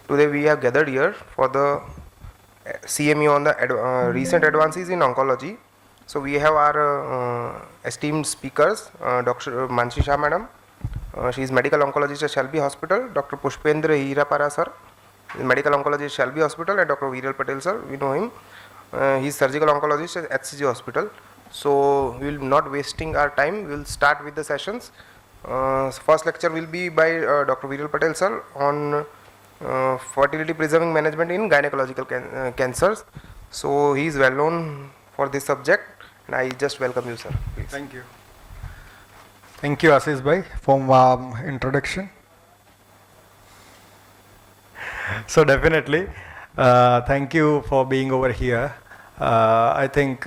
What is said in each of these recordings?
Today we have gathered here for the CME on the recent advances in oncology. So we have our esteemed speakers, Dr. Mansi Shah madam. She is medical oncologist at Shelby Hospital. Dr. Pushpendra Hirapara sir, medical oncologist at Shelby Hospital, and Dr. Viral Patel sir, we know him. He is surgical oncologist at HCG Hospital. So we will not wasting our time. We will start with the sessions. First lecture will be by Dr. Viral Patel sir on fertility preserving management in gynecological cancers. So he is well known for this subject, and I just welcome you, sir. Please. Thank you. Thank you, Ashish bhai, for introduction. So definitely, thank you for being over here. I think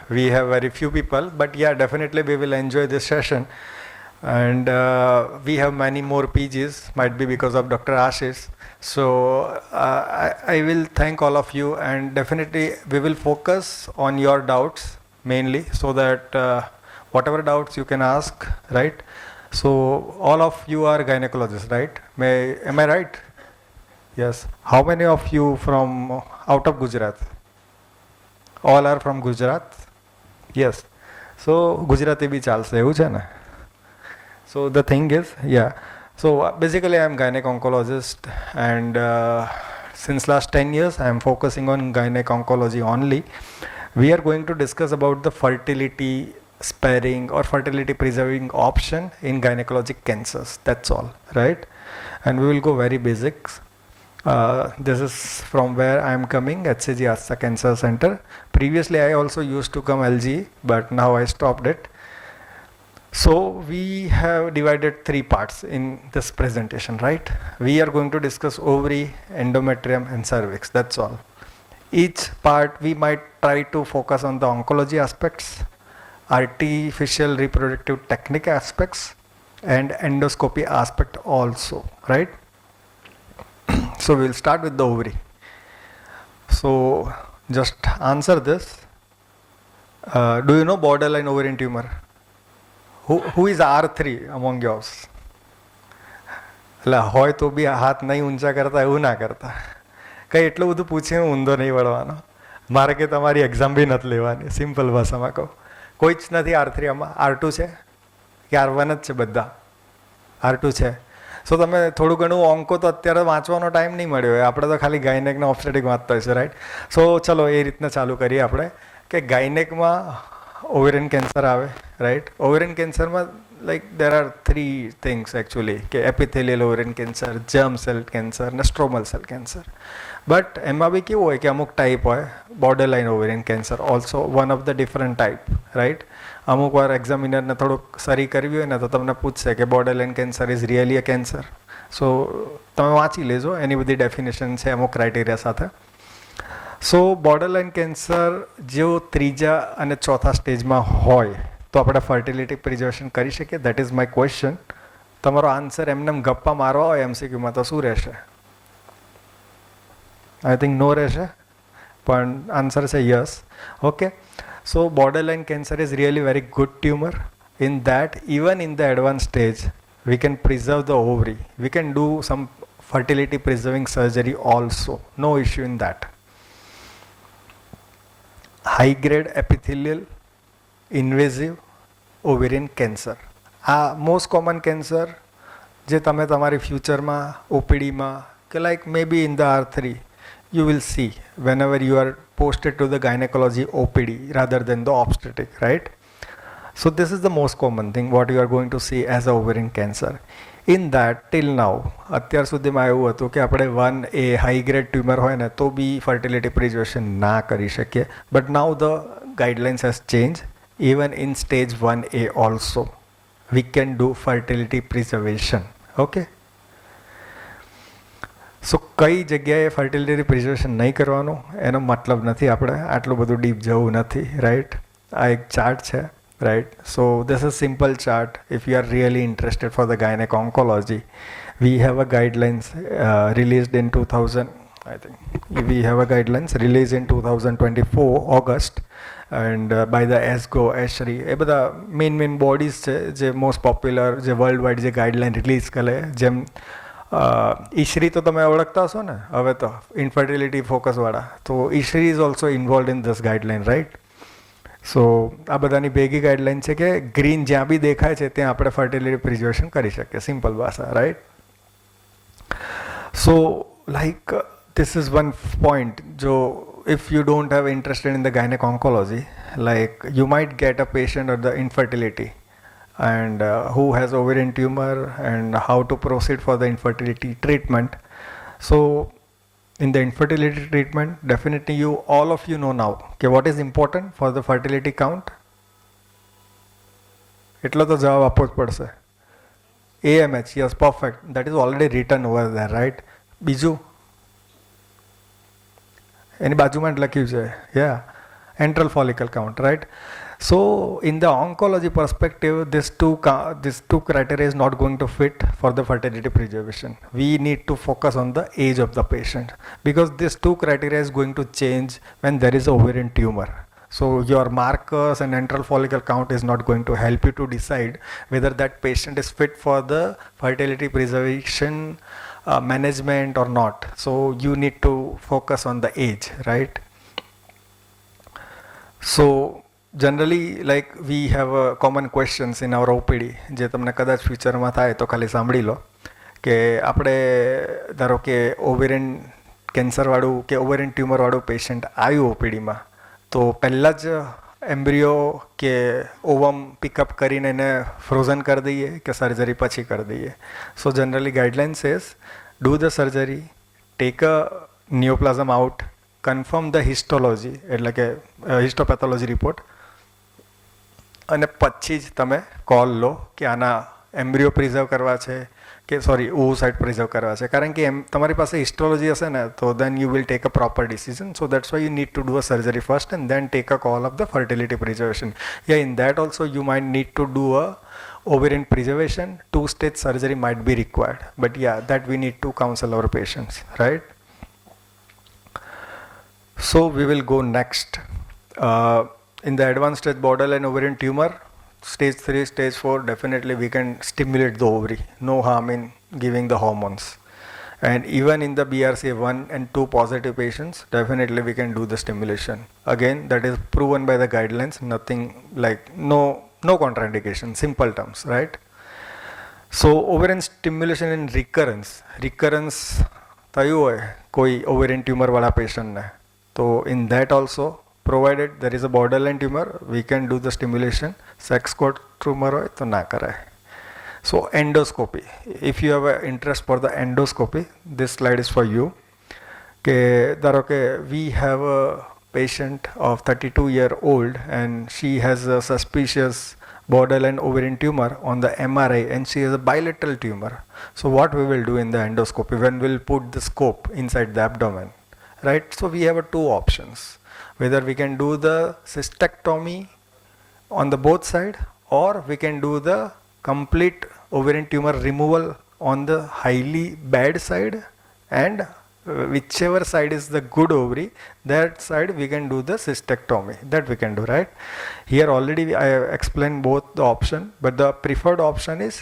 we have very few people, but yeah, definitely we will enjoy this session. And we have many more PGs, might be because of Dr. Ashish. So I will thank all of you, and definitely we will focus on your doubts mainly, so that whatever doubts you can ask, right? So all of you are gynecologists, right? Am I right? Yes. How many of you from out of Gujarat? All are from Gujarat? Yes. So Gujarati bhi chalse, એવું છે ને? So the thing is, yeah. So basically I am gynec oncologist, and since last 10 years I am focusing on gynec oncology only. We are going to discuss about the fertility sparing or fertility preserving option in gynecologic cancers. That's all, right? And we will go very basics. This is from where I am coming, HCG Asta Cancer Center. Previously I also used to come LG, but now I stopped it. So we have divided 3 parts in this presentation, right? We are going to discuss ovary, endometrium and cervix, that's all. Each part we might try to focus on the oncology aspects, artificial reproductive technique aspects, and endoscopy aspect also, right? So we'll start with the ovary. So just answer this. Do you know borderline ovarian tumor? Who is R3 among yours? એટલે હોય તો બી હાથ નહીં ઊંચા કરતા એવું ના કરતા. કંઈ એટલું બધું પૂછીને ઊંધો નહીં વળવાનો. મારે કે તમારી એક્ઝામ બી નથી લેવાની. સિમ્પલ ભાષામાં કહું. કોઈ જ નથી R3 આમાં. R2 છે કે R1 જ છે બધા? R2 છે. સો તમે થોડું ઘણું ઓન્કો તો અત્યારે વાંચવાનો ટાઈમ નહીં મળ્યો હોય. આપણે તો ખાલી ગાયનેકને ઓબ્સ્ટેટિક વાંચતા હશે, રાઈટ? સો ચલો એ રીતના ચાલુ કરીએ આપણે કે ગાયનેકમાં ovarian cancer આવે, right? Ovarian cancer માં like there are 3 things actually, કે epithelial ovarian cancer, germ cell cancer અને stromal cell cancer. But એમાં બી કેવું હોય કે અમુક ટાઈપ હોય, borderline ovarian cancer also one of the different type, right? અમુક વાર એક્ઝામિનરને થોડુંક સરી કરવી હોય ને તો તમને પૂછશે કે borderline cancer is really a cancer. So તમે વાંચી લેજો, એની બધી ડેફિનેશન છે અમુક ક્રાઇટેરિયા સાથે. સો બોર્ડરલાઇન કેન્સર જો 3જા અને 4થા સ્ટેજમાં હોય તો આપણે ફર્ટિલિટી પ્રિઝર્વેશન કરી શકીએ? That is my question. તમારો આન્સર એમને ગપ્પા મારવા હોય MCQમાં તો શું રહેશે? આઈ થિંક નો રહેશે, પણ આન્સર છે yes. Okay. So borderline cancer is really very good tumour in that even in the advance stage we can preserve the ovary. We can do some fertility preserving surgery also. No issue in that. High grade epithelial invasive ovarian cancer. આ most common cancer જે તમે તમારી ફ્યુચરમાં ઓપીડીમાં કે like May B in the R3 you will see whenever you are posted to the gynecology OPD rather than the obstetric, right? So this is the most common thing what you are going to see as a ovarian cancer. In that till now અત્યાર સુધીમાં એવું હતું કે આપણે 1A high grade tumour હોય ને તો બી fertility preservation ના કરી શકીએ. But now the guidelines has change. Even in stage 1A also we can do fertility preservation. Okay. So કઈ જગ્યાએ ફર્ટિલિટી પ્રિઝર્વેશન નહીં કરવાનું એનો મતલબ નથી, આપણે આટલું બધું ડીપ જવું નથી, રાઈટ? આ એક ચાર્ટ છે. Right, so this is simple chart. If you are really interested for the gynec oncology, we have a guidelines released in 2000. I think we have a guidelines released in 2024 August, and by the ESGO, ESHRI, એ બધા main bodies છે જે most popular, જે worldwide જે guideline release કરે, જેમ ઈશ્રી તો તમે ઓળખતા હશો ને હવે તો ઇન્ફર્ટિલિટી ફોકસવાળા, તો ESHRE is also involve in this guideline, right? So આ બધાની ભેગી ગાઈડલાઇન છે કે ગ્રીન જ્યાં બી દેખાય છે ત્યાં આપણે ફર્ટિલિટી પ્રિઝર્વેશન કરી શકીએ, સિમ્પલ ભાષા, right? So like this is one point. So if you don't have interested in the gynec oncology, like you might get a patient of the infertility and who has ovarian tumor and how to proceed for the infertility treatment. So in the infertility treatment, definitely all of you know now okay, what is important for the fertility count. એટલો તો જવાબ આપવો જ પડશે. AMH, yes, perfect. That is already written over there, right? બીજું એની બાજુમાં જ લખ્યું છે, antral follicle count, right? So in the oncology perspective, these two criteria is not going to fit for the fertility preservation. We need to focus on the age of the patient because these two criteria is going to change when there is ovarian tumor. So your markers and antral follicle count is not going to help you to decide whether that patient is fit for the fertility preservation management or not. So you need to focus on the age, right? So generally like we have common questions in our OPD જે તમને કદાચ ફ્યુચરમાં થાય તો ખાલી સાંભળી લો કે આપણે ધારો કે ઓવેરિયન કેન્સરવાળું કે ઓવેરિયન ટ્યુમરવાળું પેશન્ટ આવ્યું ઓપીડીમાં તો પહેલાં જ એમ્બ્રિયો કે ઓવમ પિકઅપ કરીને એને ફ્રોઝન કરી દઈએ કે સર્જરી પછી કરી દઈએ. So generally guideline says do the surgery, take a neoplasm out, confirm the histology એટલે કે હિસ્ટોપેથોલોજી રિપોર્ટ, અને પછી જ તમે કોલ લો કે આના એમ્બ્રિયો પ્રિઝર્વ કરવા છે કે ઓવસાઇટ પ્રિઝર્વ કરવા છે. કારણ કે એમ તમારી પાસે હિસ્ટોલોજી હશે ને તો then you will take a proper decision. So that's why you need to do a surgery first and then take a call of the fertility preservation. In that also you might need to do a ovarian preservation. 2-stage surgery might be required, but that we need to counsel our patients, right? So we will go next. In the advanced stage borderline ovarian tumor, stage 3, stage 4, definitely we can stimulate the ovary. No harm in giving the hormones. And even in the BRCA1 and 2 positive patients, definitely we can do the stimulation. Again, that is proven by the guidelines, nothing like no contraindication, simple terms, right? So ovarian stimulation in recurrence થયું હોય કોઈ ovarian tumor વાળા patient ને, તો in that also provided there is a borderline tumor we can do the stimulation. sex cord tumor હોય તો ના કરાય. So endoscopy, if you have an interest for the endoscopy, this slide is for you. કે ધારો કે we have a patient of 32-year-old and she has a suspicious borderline ovarian tumor on the MRI and she has a bilateral tumor. So what we will do in the endoscopy when we'll put the scope inside the abdomen, right? So we have two options, whether we can do the cystectomy on the both side or we can do the complete ovarian tumor removal on the highly bad side, and whichever side is the good ovary, that side we can do the cystectomy. That we can do, right? Here already I have explained both the option, but the preferred option is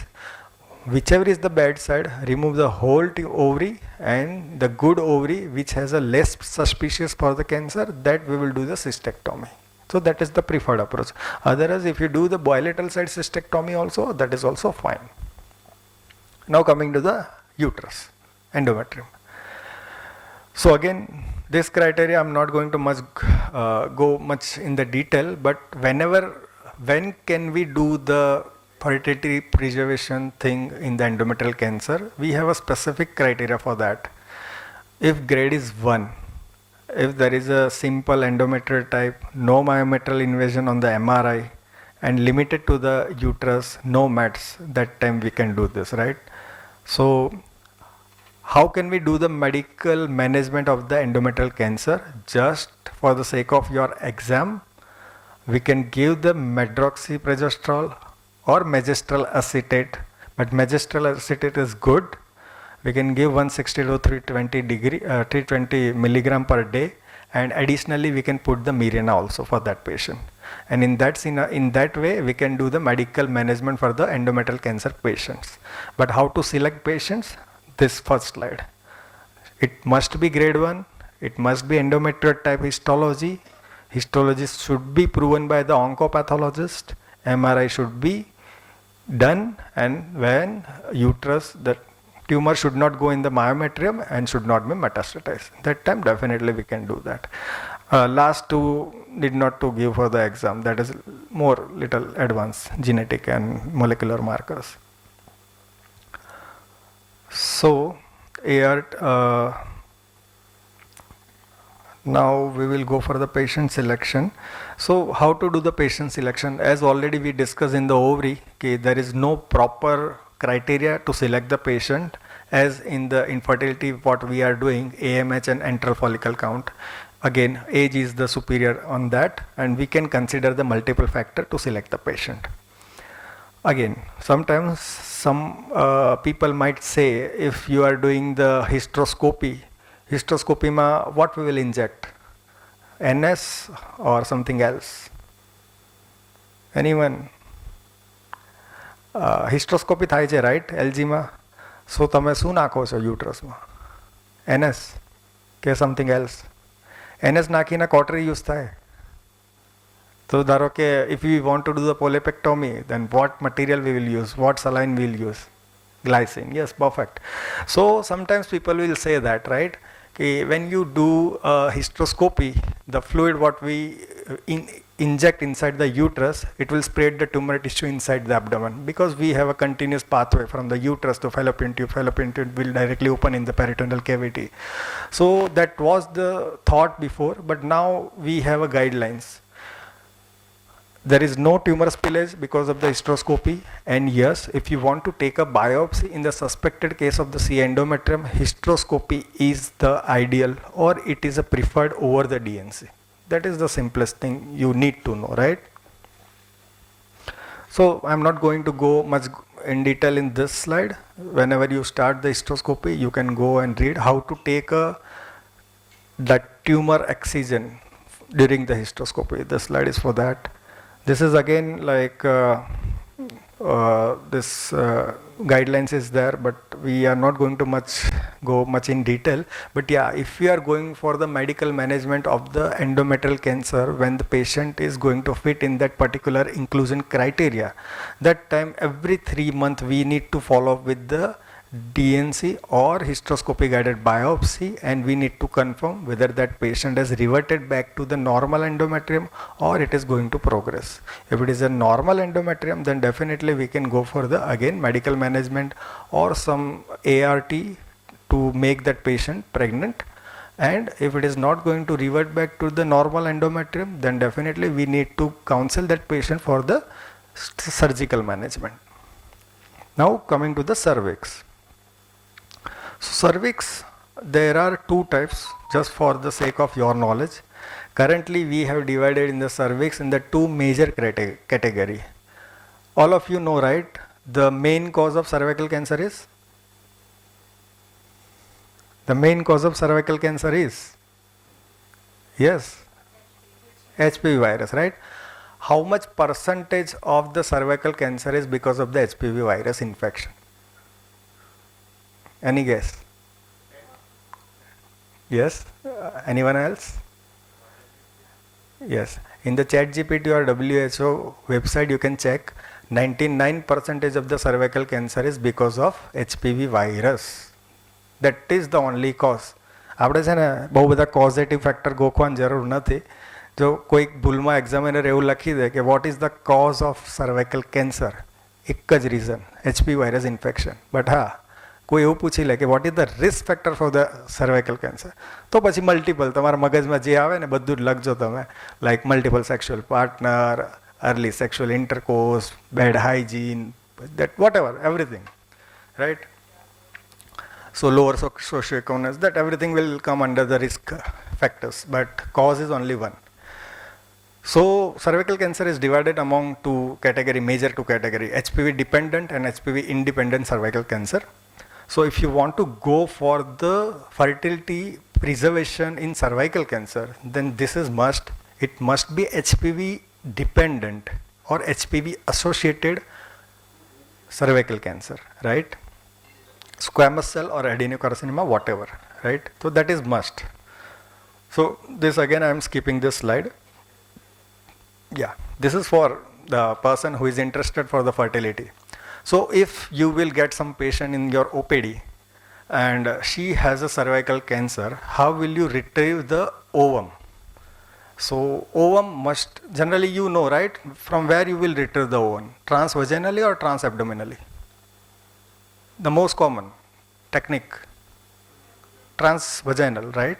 whichever is the bad side, remove the whole ovary, and the good ovary which has a less suspicious for the cancer, that we will do the cystectomy. So that is the preferred approach. Otherwise, if you do the bilateral side cystectomy also, that is also fine. Now coming to the uterus, endometrium. So again, this criteria I'm not going to go much in the detail, but when can we do the fertility preservation thing in the endometrial cancer? We have a specific criteria for that. If grade is 1, if there is a simple endometrial type, no myometrial invasion on the MRI, and limited to the uterus, no mets, that time we can do this, right? So how can we do the medical management of the endometrial cancer? Just for the sake of your exam, we can give the medroxyprogesterone or magistral acetate, but magistral acetate is good. We can give 160 to 320 milligram per day, and additionally we can put the Mirena also for that patient. And in that way we can do the medical management for the endometrial cancer patients. But how to select patients? this first slide. It must be grade 1, it must be endometrial type histology. Histology should be proven by the oncopathologist. MRI should be done, and when uterus, the tumor should not go in the myometrium and should not be metastatized. That time definitely we can do that. Last two need not to give for the exam. That is more little advanced genetic and molecular markers. So here now we will go for the patient selection. So how to do the patient selection? As already we discussed in the ovary, okay, there is no proper criteria to select the patient, as in the infertility what we are doing, AMH and antral follicle count. Again, age is the superior on that, and we can consider the multiple factor to select the patient. Again, sometimes some people might say, if you are doing the hysteroscopy ma what we will inject? NS or something else? Anyone? Hysteroscopy થાય છે, right? LG માં. So તમે શું નાખો છો uterus માં? NS કે something else? NS નાખીને cautery use થાય. So ધારો કે if we want to do the polypectomy, then what material we will use? What saline we will use? Glycine. Yes, perfect. So sometimes people will say that, right? When you do hysteroscopy, the fluid what we inject inside the uterus, it will spread the tumor tissue inside the abdomen, because we have a continuous pathway from the uterus to fallopian tube. Fallopian tube will directly open in the peritoneal cavity. So that was the thought before, but now we have a guidelines. There is no tumor spillage because of the hysteroscopy, and yes, if you want to take a biopsy in the suspected case of the C endometrium, hysteroscopy is the ideal, or it is a preferred over the DNC. That is the simplest thing you need to know, right? So I'm not going to go much in detail in this slide. Whenever you start the hysteroscopy, you can go and read how to take that tumor excision during the hysteroscopy. The slide is for that. This is again like this guidelines is there, but we are not going to go much in detail. But yeah, if we are going for the medical management of the endometrial cancer, when the patient is going to fit in that particular inclusion criteria, that time every 3 months we need to follow up with the DNC or hysteroscopy guided biopsy, and we need to confirm whether that patient has reverted back to the normal endometrium or it is going to progress. If it is a normal endometrium, then definitely we can go for the again medical management or some ART to make that patient pregnant. And if it is not going to revert back to the normal endometrium, then definitely we need to counsel that patient for the surgical management. Now coming to the cervix. So cervix, there are two types, just for the sake of your knowledge. Currently we have divided in the cervix in the two major category. All of you know, right? The main cause of cervical cancer is? The main cause of cervical cancer is? Yes, HPV virus, right? How much percentage of the cervical cancer is because of the HPV virus infection? Any guess? Yes? Anyone else? Yes. In the ChatGPT or WHO website, you can check 99% of the cervical cancer is because of HPV virus. That is the only cause. આપણે છે ને બહુ બધા કોઝેટિવ factor ગોખવાની જરૂર નથી. જો કોઈક ભૂલમાં એક્ઝામિનર એવું લખી દે કે what is the cause of cervical cancer, એક જ reason HPV virus infection. But હા, કોઈ એવું પૂછી લે કે what is the risk factor for the cervical cancer, તો પછી મલ્ટિપલ તમારા મગજમાં જે આવે ને બધું જ લખજો તમે. Like multiple sexual partner, early sexual intercourse, bad hygiene, that whatever, everything, right? So lower socioeconomics, that everything will come under the risk factors, but cause is only one. So cervical cancer is divided among major two category, HPV dependent and HPV independent cervical cancer. So if you want to go for the fertility preservation in cervical cancer, then this is must. It must be HPV dependent or HPV associated cervical cancer, right? squamous cell or adenocarcinoma, whatever, right? So that is must. So this again, I am skipping this slide. Yeah, this is for the person who is interested for the fertility. So if you will get some patient in your OPD and she has a cervical cancer, how will you retrieve the ovum? So ovum must, generally you know, right, from where you will retrieve the ovum, transvaginally or transabdominally? The most common technique, transvaginal, right?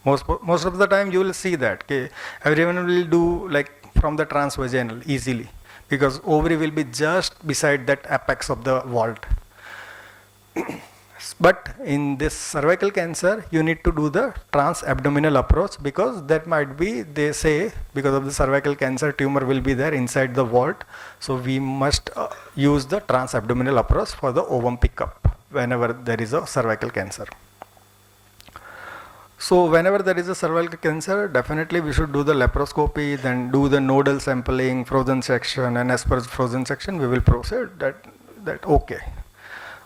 Most of the time you will see that, okay, everyone will do like from the transvaginal easily, because ovary will be just beside that apex of the vault. But in this cervical cancer, you need to do the transabdominal approach, because that might be, they say, because of the cervical cancer, tumor will be there inside the vault. So we must use the transabdominal approach for the ovum pickup whenever there is a cervical cancer. So whenever there is a cervical cancer, definitely we should do the laparoscopy, then do the nodal sampling, frozen section, and as per frozen section, we will proceed that okay.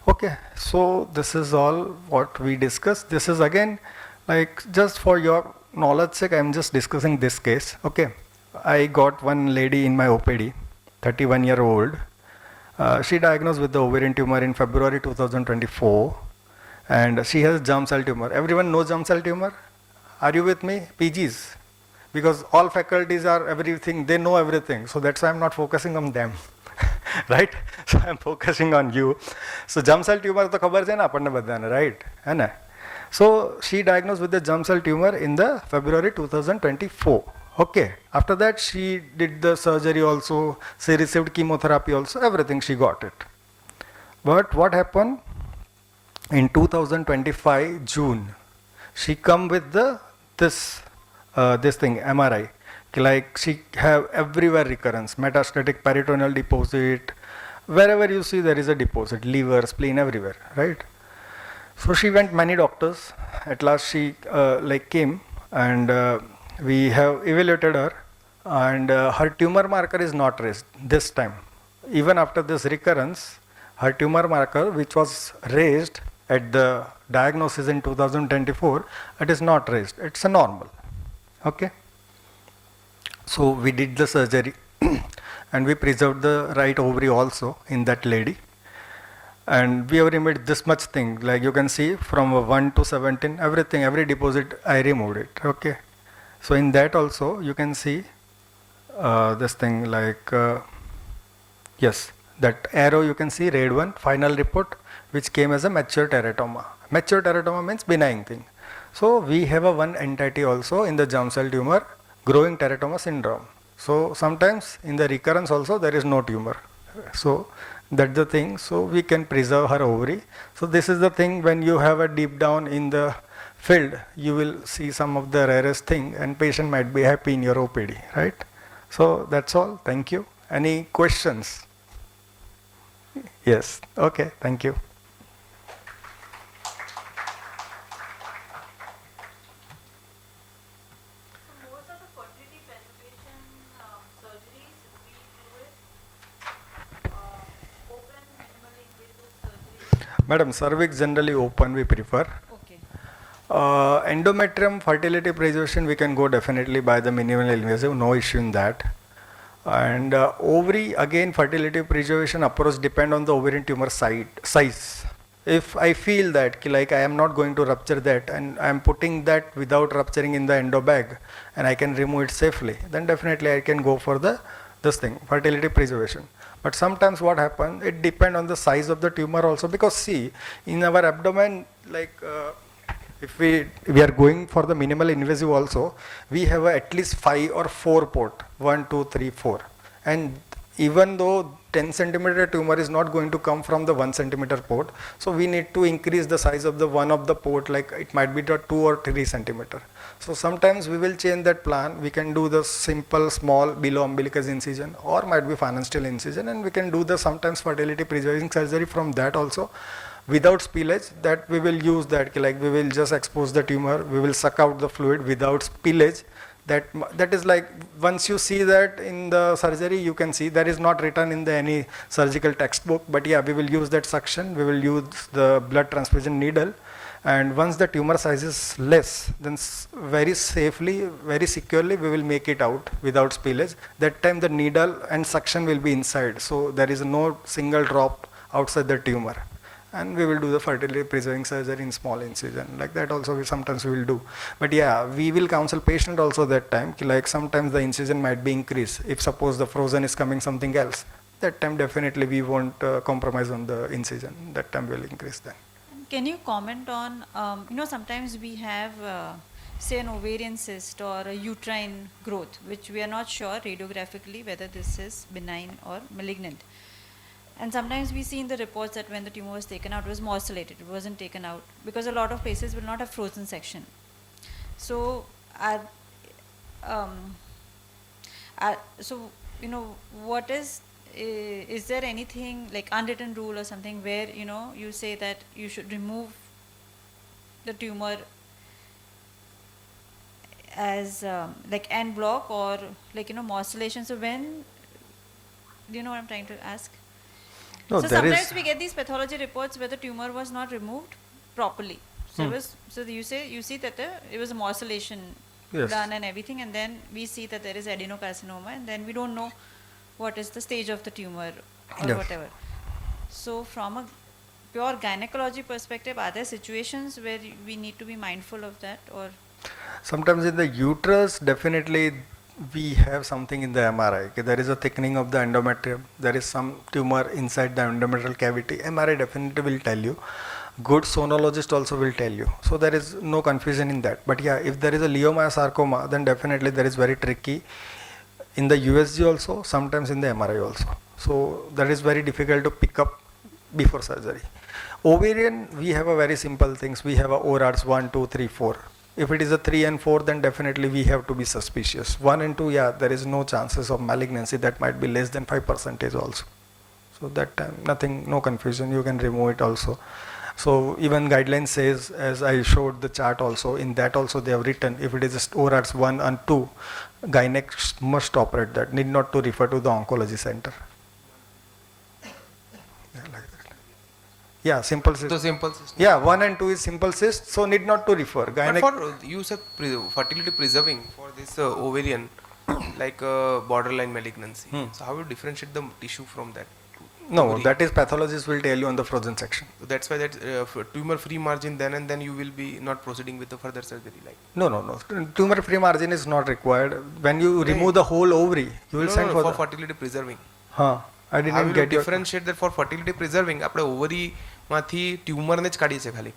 Okay, so this is all what we discussed. This is again, like, just for your knowledge sake, I am just discussing this case. Okay, I got one lady in my OPD, 31-year-old. She diagnosed with the ovarian tumor in February 2024, and she has germ cell tumor. Everyone knows germ cell tumor? Are you with me? PGs. Because all faculties are everything, they know everything. So that's why I'm not focusing on them. Right? So I'm focusing on you. So germ cell tumor to khabar hai na apanne badane, right? Hai na? So she diagnosed with the germ cell tumor in the February 2024. Okay. After that she did the surgery also, she received chemotherapy also, everything she got it. But what happened? In 2025 June, she come with this thing, MRI. Like she have everywhere recurrence, metastatic peritoneal deposit, wherever you see there is a deposit, liver, spleen, everywhere, right? So she went many doctors. At last she came, and we have evaluated her, and her tumor marker is not raised this time. Even after this recurrence, her tumor marker, which was raised at the diagnosis in 2024, it is not raised. It's a normal. Okay. So we did the surgery and we preserved the right ovary also in that lady. And we have removed this much thing, like you can see from 1 to 17, everything, every deposit I removed it. Okay. So in that also you can see this thing like, yes, that arrow you can see, red one, final report, which came as a mature teratoma. Mature teratoma means benign thing. So we have a one entity also in the germ cell tumor, growing teratoma syndrome. So sometimes in the recurrence also there is no tumor. So that's the thing. So we can preserve her ovary. So this is the thing, when you have a deep down in the field, you will see some of the rarest thing, and patient might be happy in your OPD, right? So that's all. Thank you. Any questions? Yes. Okay. Thank you. Madam, cervix generally open we prefer. Okay. Endometrium fertility preservation we can go definitely by the minimal invasive, no issue in that. And ovary, again, fertility preservation approach depend on the ovarian tumor size. If I feel that like I am not going to rupture that and I am putting that without rupturing in the endo bag and I can remove it safely, then definitely I can go for this thing, fertility preservation. But sometimes what happens, it depends on the size of the tumor also, because see, in our abdomen, like if we are going for the minimal invasive also, we have at least 5 or 4 port, 1, 2, 3, 4. And even though 10 centimeter tumor is not going to come from the 1 centimeter port, so we need to increase the size of the one of the port, like it might be the 2 or 3 centimeter. So sometimes we will change that plan. We can do the simple small below umbilicus incision, or might be financial incision, and we can do the sometimes fertility preserving surgery from that also without spillage. That we will use that, like we will just expose the tumor, we will suck out the fluid without spillage, That is like, once you see that in the surgery, you can see that is not written in the any surgical textbook, but yeah, we will use that suction, we will use the blood transfusion needle, and once the tumor size is less, then very safely, very securely, we will make it out without spillage. That time the needle and suction will be inside, so there is no single drop outside the tumor. And we will do the fertility preserving surgery in small incision. Like that also sometimes we will do. But yeah, we will counsel patient also that time, like sometimes the incision might be increased. If suppose the frozen is coming something else, that time definitely we won't compromise on the incision. That time we'll increase that. Can you comment on, sometimes we have, say, an ovarian cyst or a uterine growth, which we are not sure radiographically whether this is benign or malignant. And sometimes we see in the reports that when the tumor was taken out, it was morcellated, it wasn't taken out, because a lot of places will not have frozen section. So, what is there anything like unwritten rule or something where, you say that you should remove the tumor as like en bloc or like, morcellation? So when, do you know what I'm trying to ask? No, So there sometimes is, we get these pathology reports where the tumor was not removed properly. So you see that it was a morcellation Yes. done and everything, and then we see that there is adenocarcinoma, and then we don't know what is the stage of the tumor or Yes. whatever. So from a pure gynecology perspective, are there situations where we need to be mindful of that, or? sometimes in the uterus, definitely we have something in the MRI. Okay, there is a thickening of the endometrium. There is some tumor inside the endometrial cavity. MRI definitely will tell you. Good sonologist also will tell you. So there is no confusion in that. But yeah, if there is a leiomyosarcoma, then definitely there is very tricky in the USG also, sometimes in the MRI also. So that is very difficult to pick up before surgery. Ovarian, we have a very simple things. We have a ORADs 1, 2, 3, 4. If it is a 3 and 4, then definitely we have to be suspicious. 1 and 2, yeah, there is no chances of malignancy. That might be less than 5% also. So that time, nothing, no confusion. You can remove it also. So even guideline says, as I showed the chart also, in that also they have written, if it is ORADs 1 and 2, gynec must operate that, need not to refer to the oncology center. Yeah, like that. Yeah, simple cyst. The simple system. Yeah, 1 and 2 is simple cyst, so need not to refer. But Gynec, for you said fertility preserving for this ovarian, like borderline malignancy. So how you differentiate the tissue from that? no, ovary? that is pathologist will tell you on the frozen section. So that's why that tumor free margin then and then you will be not proceeding with the further surgery, like. No. Tumor free margin is not required. When you remove the whole ovary, you will send for for the. fertility preserving. Huh, I How didn't will you get your. differentiate that for fertility preserving? આપણે ઓવરી માંથી tumour ને જ કાઢીએ છે ખાલી.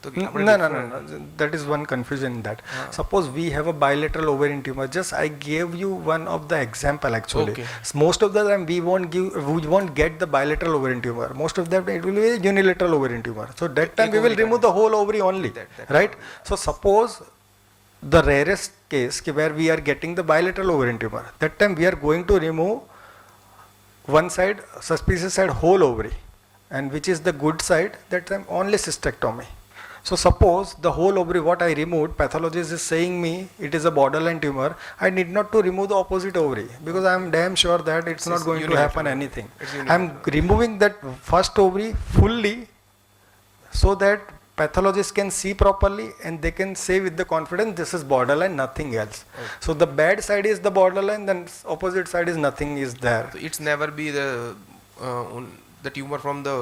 તો કે આપણે No, different- that is one confusion in that. Suppose we have a bilateral ovarian tumor. Just I gave you one of the example actually. Okay. Most of the time we won't get the bilateral ovarian tumor. Most of the time it will be a unilateral ovarian tumor. So that time we will remove the whole ovary only, right? So suppose the rarest case where we are getting the bilateral ovarian tumor, that time we are going to remove one side, suspicious side, whole ovary, and which is the good side, that time only cystectomy. So suppose the whole ovary what I removed, pathologist is saying me it is a borderline tumor, I need not to remove the opposite ovary because I am damn sure that it's not going to happen anything. I am removing that first ovary fully so that pathologist can see properly and they can say with the confidence this is borderline, nothing else. So the bad side is the borderline, then opposite side is nothing is there. So it's never be the tumor from the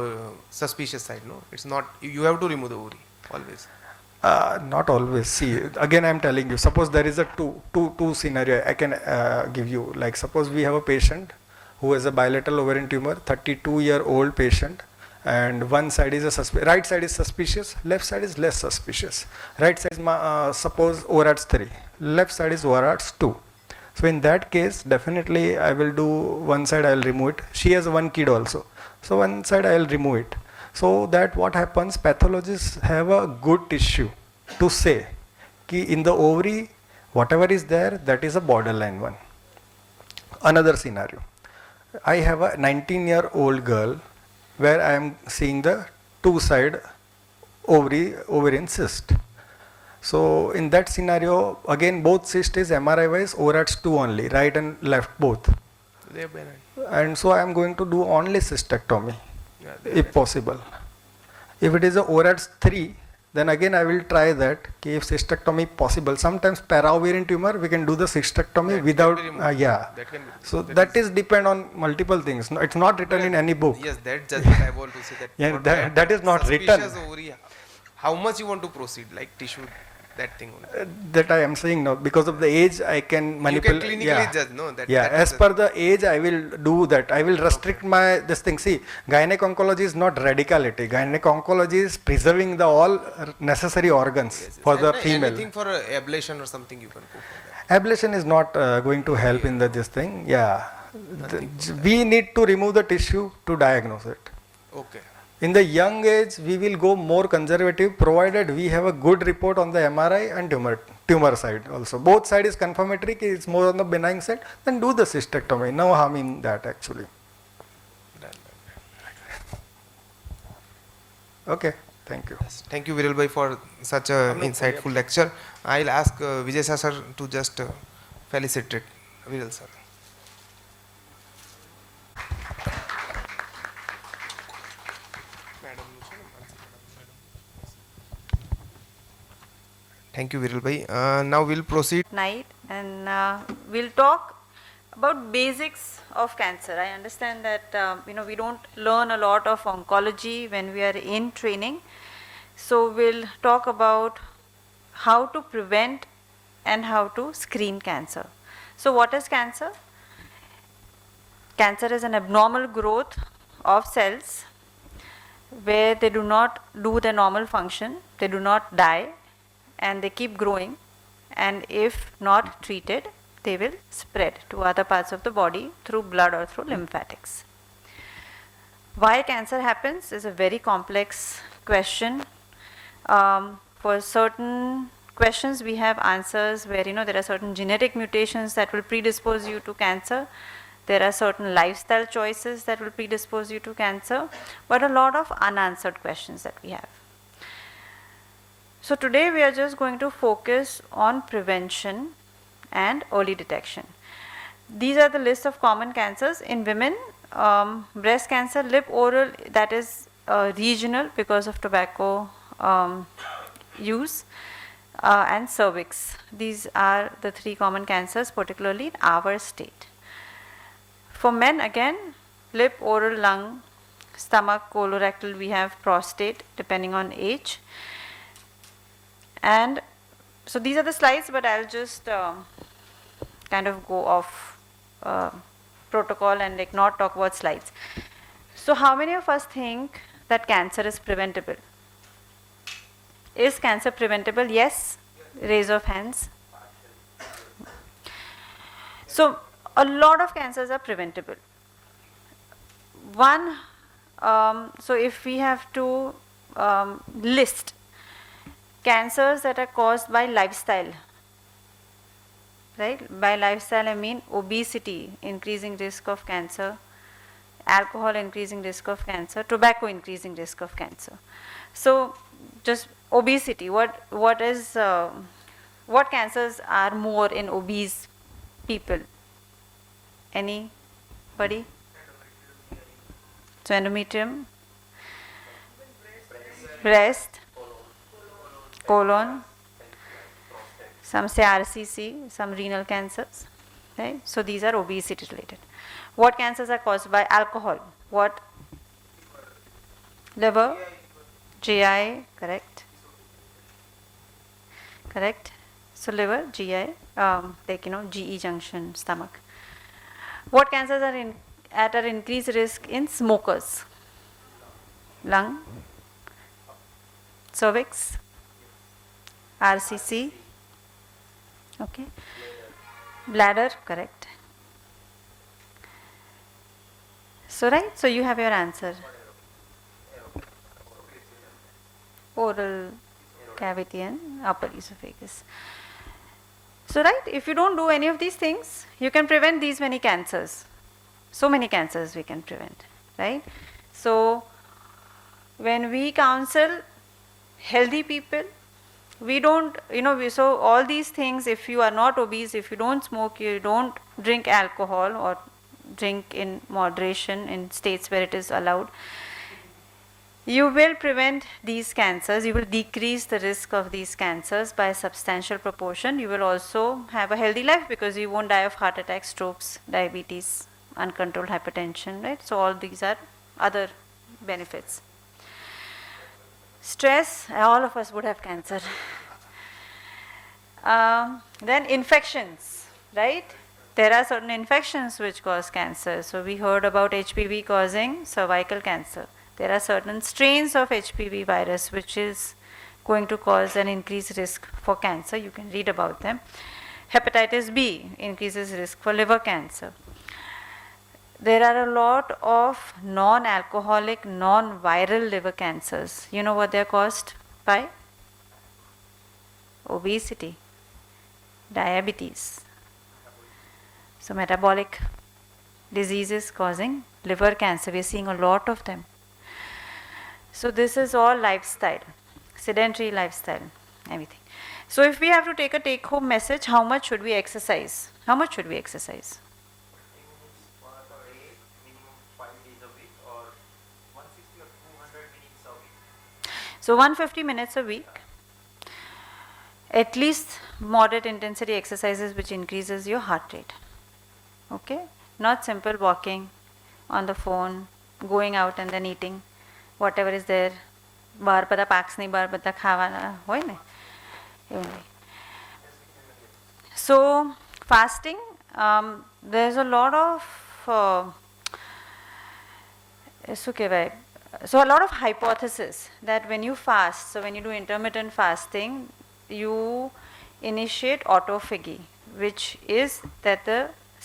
suspicious side, no? It's not, you have to remove the ovary, always. Not always. See, again I am telling you, suppose there is a two scenario I can give you. Like suppose we have a patient who has a bilateral ovarian tumor, 32-year-old patient, and one side is right side is suspicious, left side is less suspicious. Right side is suppose ORADs 3, left side is ORADs 2. So in that case, definitely I will do one side, I will remove it. She has one kid also. So one side I will remove it. So that what happens, pathologists have a good tissue to say ki in the ovary, whatever is there, that is a borderline one. Another scenario. I have a 19-year-old girl where I am seeing the two-side ovarian cyst. So in that scenario, again, both cyst is MRI wise, ORADs 2 only, right and left both. They are benign. And so I am going to do only cystectomy, Yeah, they are if possible. If it is a ORADs 3, then again I will try that, if cystectomy possible. Sometimes para-ovarian tumor, we can do the cystectomy That without, can be removed. yeah. That can be removed. So that is depend on multiple things. No, it's not written in any book. Yes, that's just what I want to say. That Yeah, for that is not written. suspicious ovary, how much you want to proceed, like tissue, that thing only. That I am saying now, because of the age, I can manipulate. clinically yeah. judge, no? That- yeah, that as is per the age, I will do that. I will restrict my this thing. See, gynec oncology is not radicality. Gynec oncology is preserving the all necessary organs Yes, yes. for the And female. anything for ablation or something you can go for that. Ablation is not going to help in this thing. Yeah, we need to remove the tissue to diagnose it. Okay. In the young age, we will go more conservative, provided we have a good report on the MRI and tumor side also. Both side is confirmatory, it's more on the benign side, then do the cystectomy. No harm in that actually. Done. Okay, thank you. Thank you, Viral bhai, for such a insightful lecture. I'll ask Vijay sir to just felicitate Viral sir. Thank you, Viral bhai. Now we'll proceed. Night, and we'll talk about basics of cancer. I understand that we don't learn a lot of oncology when we are in training, so we'll talk about how to prevent and how to screen cancer. So what is cancer? Cancer is an abnormal growth of cells where they do not do their normal function, they do not die, and they keep growing, and if not treated, they will spread to other parts of the body through blood or through lymphatics. Why cancer happens is a very complex question. For certain questions we have answers where there are certain genetic mutations that will predispose you to cancer. There are certain lifestyle choices that will predispose you to cancer, but a lot of unanswered questions that we have. So today we are just going to focus on prevention and early detection. These are the list of common cancers. In women, breast cancer, lip oral, that is regional because of tobacco use, and cervix. These are the three common cancers, particularly in our state. For men, again, lip, oral, lung, stomach, colorectal, we have prostate, depending on age. And so these are the slides, but I'll just kind of go off protocol and not talk about slides. So how many of us think that cancer is preventable? Is cancer preventable? Yes? Raise of hands. So a lot of cancers are preventable. One, so if we have to list cancers that are caused by lifestyle, right? By lifestyle I mean obesity, increasing risk of cancer, alcohol, increasing risk of cancer, tobacco, increasing risk of cancer. So just obesity, what cancers are more in obese people? Anybody? So endometrium, breast, colon, some say RCC, some renal cancers, right? So these are obesity related. What cancers are caused by alcohol? What? Liver, GI, correct? Correct. So liver, GI, GE junction, stomach. What cancers are at an increased risk in smokers? Lung, cervix, RCC, okay, bladder, correct. So right, so you have your answer. Oral cavity and upper esophagus. So right, if you don't do any of these things, you can prevent these many cancers. So many cancers we can prevent, right? So when we counsel healthy people, we don't, so all these things, if you are not obese, if you don't smoke, you don't drink alcohol or drink in moderation in states where it is allowed, you will prevent these cancers, you will decrease the risk of these cancers by a substantial proportion. You will also have a healthy life because you won't die of heart attack, strokes, diabetes, uncontrolled hypertension, right? So all these are other benefits. Stress, all of us would have cancer. Then infections, right? There are certain infections which cause cancer. So we heard about HPV causing cervical cancer. There are certain strains of HPV virus which is going to cause an increased risk for cancer. You can read about them. Hepatitis B increases risk for liver cancer. There are a lot of non-alcoholic, non-viral liver cancers. You know what they are caused by? Obesity, diabetes. So metabolic diseases causing liver cancer, we are seeing a lot of them. So this is all lifestyle, sedentary lifestyle, everything. So if we have to take a take-home message, how much should we exercise? How much should we exercise? 30 minutes per day, minimum 5 days a week, or 160 or 200 minutes a week. So 150 minutes a week. At least moderate intensity exercises which increases your heart rate. Okay? Not simple walking on the phone, going out and then eating whatever is there. બહાર બધા પાક્સ નહીં બહાર બધા ખાવાના હોય ને એવું નહીં. So fasting, there's a lot of શું કહેવાય, so a lot of hypothesis that when you fast, so when you do intermittent fasting, you initiate autophagy, which is that the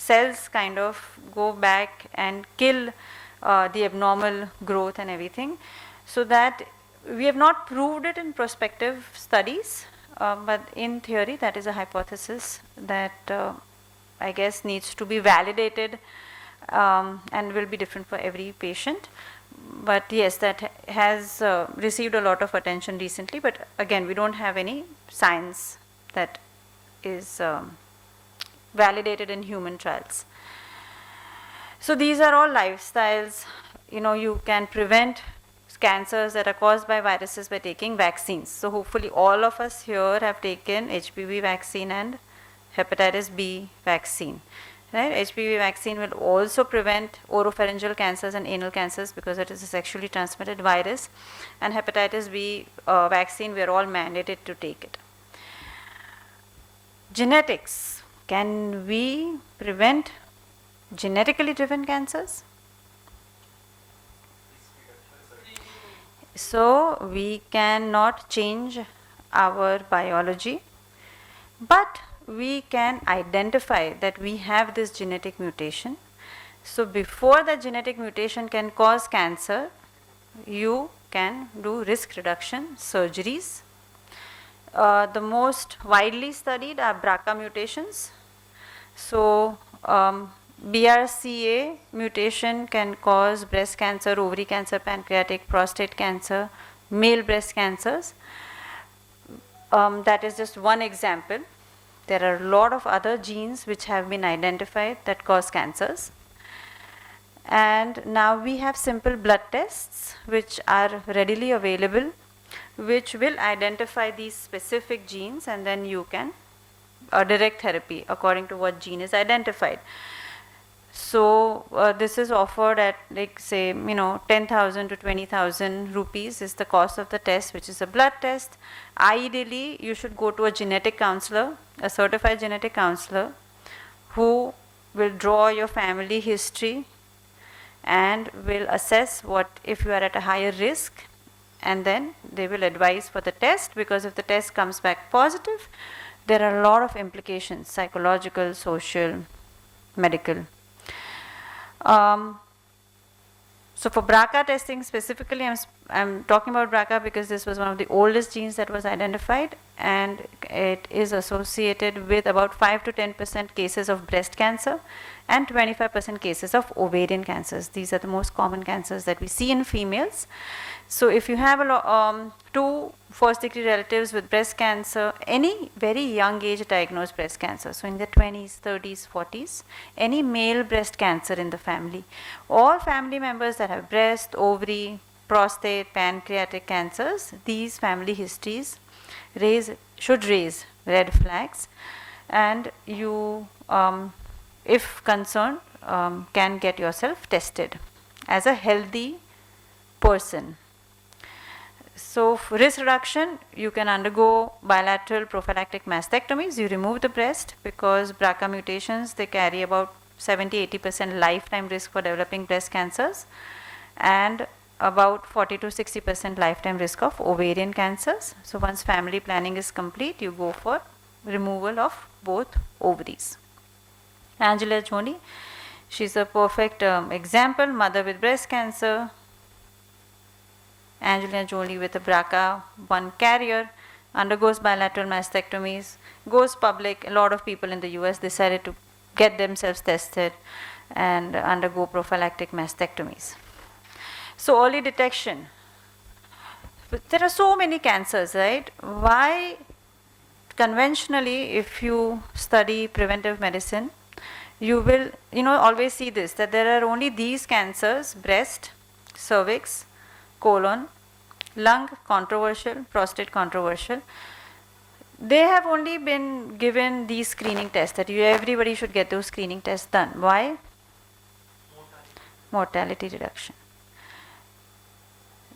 cells kind of go back and kill the abnormal growth and everything. So that we have not proved it in prospective studies, but in theory that is a hypothesis that I guess needs to be validated and will be different for every patient. But yes, that has received a lot of attention recently, but again we don't have any science that is validated in human trials. So these are all lifestyles. You can prevent cancers that are caused by viruses by taking vaccines. So hopefully all of us here have taken HPV vaccine and hepatitis B vaccine. Right? HPV vaccine will also prevent oropharyngeal cancers and anal cancers because it is a sexually transmitted virus. And hepatitis B vaccine, we are all mandated to take it. Genetics. Can we prevent genetically driven cancers? So we cannot change our biology, but we can identify that we have this genetic mutation. So before the genetic mutation can cause cancer, you can do risk reduction surgeries. The most widely studied are BRCA mutations. So BRCA mutation can cause breast cancer, ovary cancer, pancreatic, prostate cancer, male breast cancers. That is just one example. There are a lot of other genes which have been identified that cause cancers. And now we have simple blood tests which are readily available, which will identify these specific genes, and then you can direct therapy according to what gene is identified. So this is offered at, like, say, 10,000 to 20,000 rupees is the cost of the test, which is a blood test. Ideally, you should go to a genetic counselor, a certified genetic counselor, who will draw your family history and will assess what if you are at a higher risk, and then they will advise for the test, because if the test comes back positive, there are a lot of implications, psychological, social, medical. So for BRCA testing specifically, I'm talking about BRCA because this was one of the oldest genes that was identified, and it is associated with about 5 to 10% cases of breast cancer and 25% cases of ovarian cancers. These are the most common cancers that we see in females. So if you have two first degree relatives with breast cancer, any very young age diagnosed breast cancer, so in their 20s, 30s, 40s, any male breast cancer in the family, all family members that have breast, ovary, prostate, pancreatic cancers, these family histories should raise red flags, and you, if concerned, can get yourself tested as a healthy person. So for risk reduction, you can undergo bilateral prophylactic mastectomies. You remove the breast because BRCA mutations, they carry about 70-80% lifetime risk for developing breast cancers and about 40 to 60% lifetime risk of ovarian cancers. So once family planning is complete, you go for removal of both ovaries. Angela Jolie, she's a perfect example, mother with breast cancer. Angelina Jolie with a BRCA1 carrier, undergoes bilateral mastectomies, goes public. A lot of people in the US decided to get themselves tested and undergo prophylactic mastectomies. So early detection. But there are so many cancers, right? Why conventionally, if you study preventive medicine, you will always see this, that there are only these cancers: breast, cervix, colon, lung controversial, prostate controversial. They have only been given these screening tests that everybody should get those screening tests done. Why? Mortality reduction.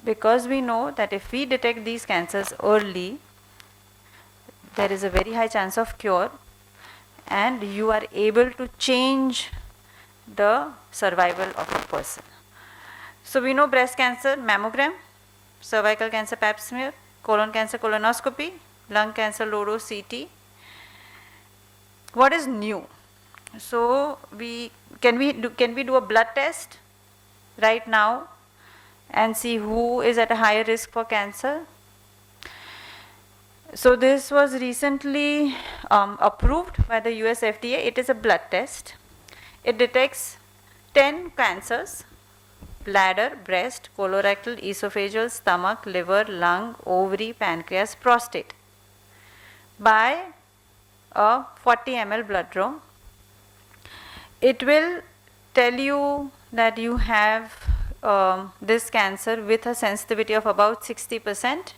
Because we know that if we detect these cancers early, there is a very high chance of cure, and you are able to change the survival of a person. So we know breast cancer, mammogram, cervical cancer, pap smear, colon cancer, colonoscopy, lung cancer, low-dose CT. What is new? So can we do a blood test right now and see who is at a higher risk for cancer? So this was recently approved by the US FDA. It is a blood test. It detects 10 cancers: bladder, breast, colorectal, esophageal, stomach, liver, lung, ovary, pancreas, prostate, by a 40 ml blood draw. It will tell you that you have this cancer with a sensitivity of about 60%,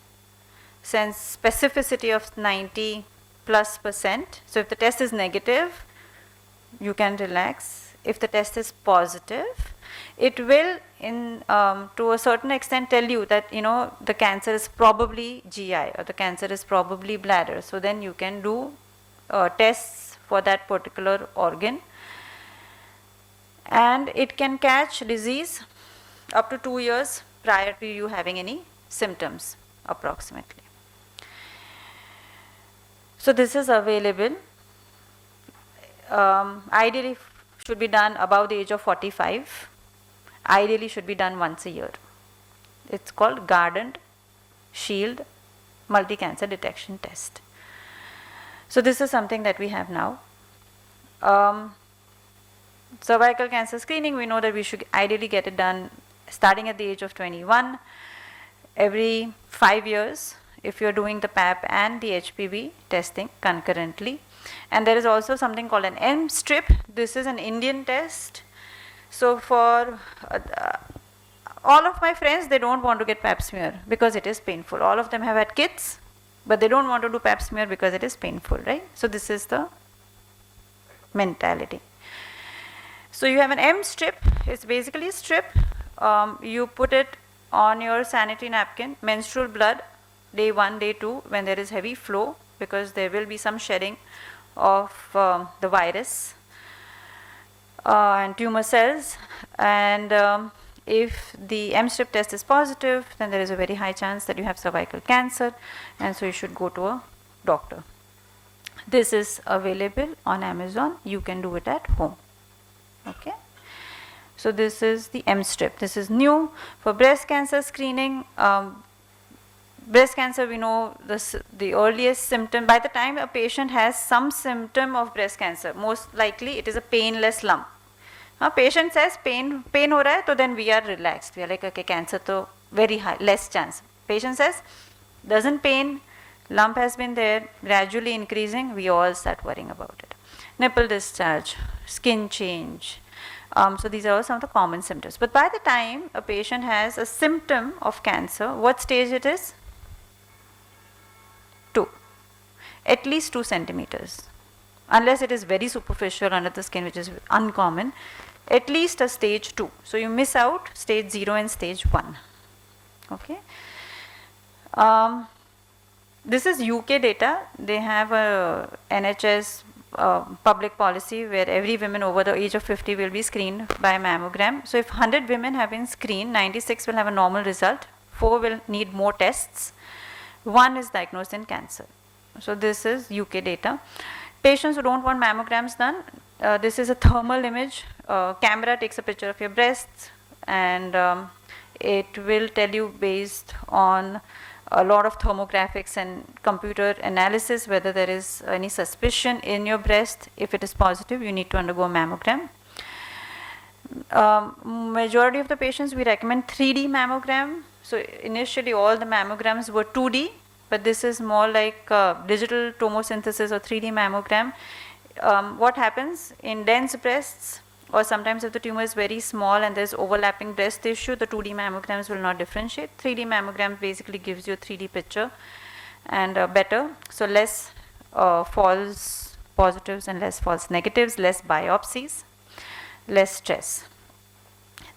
specificity of 90+%. So if the test is negative, you can relax. If the test is positive, it will to a certain extent tell you that the cancer is probably GI or the cancer is probably bladder. So then you can do tests for that particular organ, and it can catch disease up to 2 years prior to you having any symptoms approximately. So this is available. Ideally should be done above the age of 45. Ideally should be done once a year. It's called Guardant Shield Multi-Cancer Detection Test. So this is something that we have now. Cervical cancer screening, we know that we should ideally get it done starting at the age of 21, every 5 years, if you're doing the PAP and the HPV testing concurrently. And there is also something called an M strip. This is an Indian test. So for all of my friends, they don't want to get pap smear because it is painful. All of them have had kids, but they don't want to do pap smear because it is painful, right? So this is the mentality. So you have an M strip. It's basically a strip. You put it on your sanitary napkin, menstrual blood, day 1, day 2, when there is heavy flow, because there will be some shedding of the virus and tumor cells. And if the M strip test is positive, then there is a very high chance that you have cervical cancer, and so you should go to a doctor. This is available on Amazon. You can do it at home. Okay. So this is the M strip. This is new for breast cancer screening. breast cancer, we know the earliest symptom, by the time a patient has some symptom of breast cancer, most likely it is a painless lump. Patient says pain ho raha hai, तो then we are relaxed. We are like, okay, cancer to very high, less chance. Patient says, doesn't pain, lump has been there, gradually increasing, we all start worrying about it. Nipple discharge, skin change. So these are all some of the common symptoms. But by the time a patient has a symptom of cancer, what stage it is? 2. At least 2 centimeters. Unless it is very superficial under the skin, which is uncommon, at least a stage 2. So you miss out stage 0 and stage 1. Okay. This is UK data. They have a NHS public policy where every woman over the age of 50 will be screened by mammogram. So if 100 women have been screened, 96 will have a normal result, 4 will need more tests, 1 is diagnosed in cancer. So this is UK data. Patients who don't want mammograms done, this is a thermal image. Camera takes a picture of your breasts, and it will tell you based on a lot of thermographics and computer analysis whether there is any suspicion in your breast. If it is positive, you need to undergo a mammogram. Majority of the patients, we recommend 3D mammogram. So initially all the mammograms were 2D, but this is more like digital tomosynthesis or 3D mammogram. What happens in dense breasts, or sometimes if the tumor is very small and there's overlapping breast tissue, the 2D mammograms will not differentiate. 3D mammogram basically gives you a 3D picture and better. So less false positives and less false negatives, less biopsies, less stress.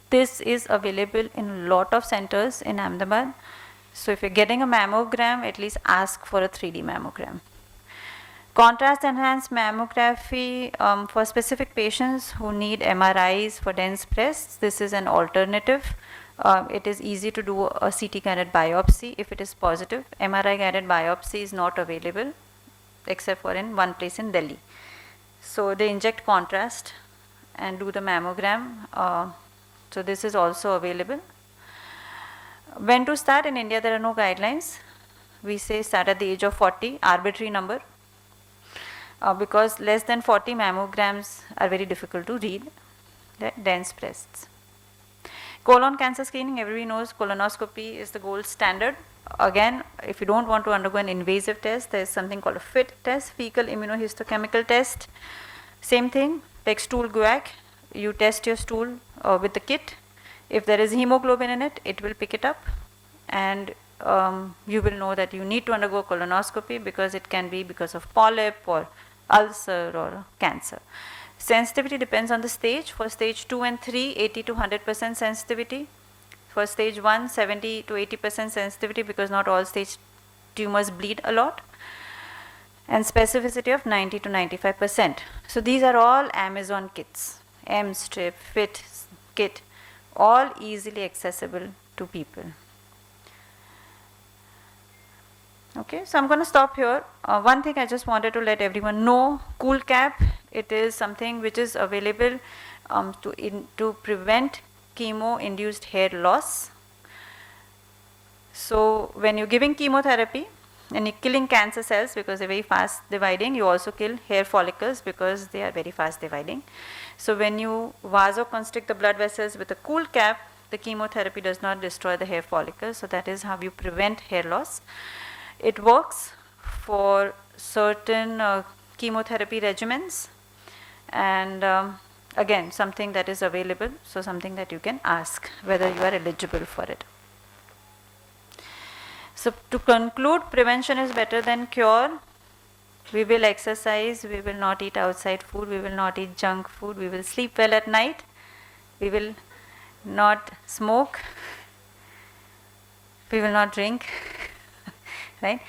This is available in a lot of centers in Ahmedabad. So if you're getting a mammogram, at least ask for a 3D mammogram. Contrast enhanced mammography for specific patients who need MRIs for dense breasts. This is an alternative. It is easy to do a CT guided biopsy if it is positive. MRI guided biopsy is not available except for in one place in Delhi. So they inject contrast and do the mammogram. So this is also available. When to start? In India there are no guidelines. We say start at the age of 40, arbitrary number. Because less than 40 mammograms are very difficult to read, dense breasts. Colon cancer screening, everybody knows colonoscopy is the gold standard. Again, if you don't want to undergo an invasive test, there is something called a FIT test, fecal immunohistochemical test. Same thing, take stool guac, you test your stool with the kit. If there is hemoglobin in it, it will pick it up, and you will know that you need to undergo colonoscopy because it can be because of polyp or ulcer or cancer. Sensitivity depends on the stage. For stage 2 and 3, 80 to 100% sensitivity. For stage 1, 70 to 80% sensitivity because not all stage tumors bleed a lot. And specificity of 90 to 95%. So these are all Amazon kits. M-strip, FIT kit, all easily accessible to people. Okay, so I'm going to stop here. One thing I just wanted to let everyone know, Cool Cap, it is something which is available to prevent chemo-induced hair loss. So when you're giving chemotherapy and you're killing cancer cells because they're very fast dividing, you also kill hair follicles because they are very fast dividing. So when you vasoconstrict the blood vessels with a Cool Cap, the chemotherapy does not destroy the hair follicles. So that is how you prevent hair loss. It works for certain chemotherapy regimens, and again something that is available, so something that you can ask whether you are eligible for it. So to conclude, prevention is better than cure. We will exercise, we will not eat outside food, we will not eat junk food, we will sleep well at night, we will not smoke, we will not drink. Right?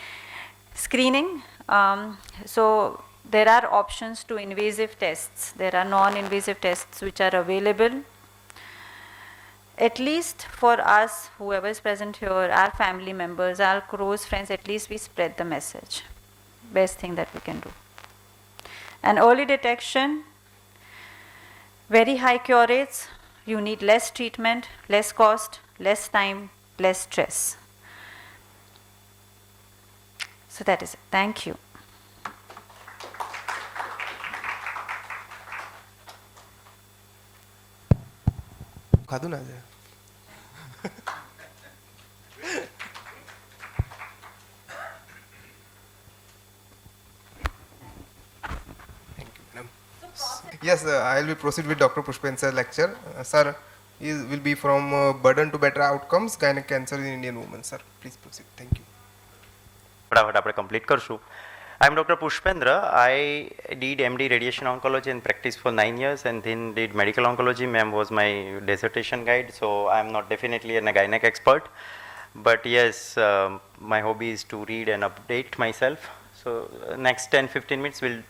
Screening. So there are options to invasive tests. There are non-invasive tests which are available. At least for us, whoever is present here, our family members, our close friends, at least we spread the message. Best thing that we can do. And early detection, very high cure rates. You need less treatment, less cost, less time, less stress. So that is it. Thank you. ખાધું ના છે. Thank you, madam. Yes, I will proceed with Dr. Pushpen's lecture. Sir, he will be from burden to better outcomes, gynec cancer in Indian women. Sir, please proceed. Thank you. ફટાફટ આપણે complete કરશું. આઈ એમ doctor Pushpendra. I did MD radiation oncology and practice for 9 years and then did medical oncology. Ma'am was my dissertation guide, so I am not definitely a gynec expert. But yes, my hobby is to read and update myself. So next 10-15 minutes we'll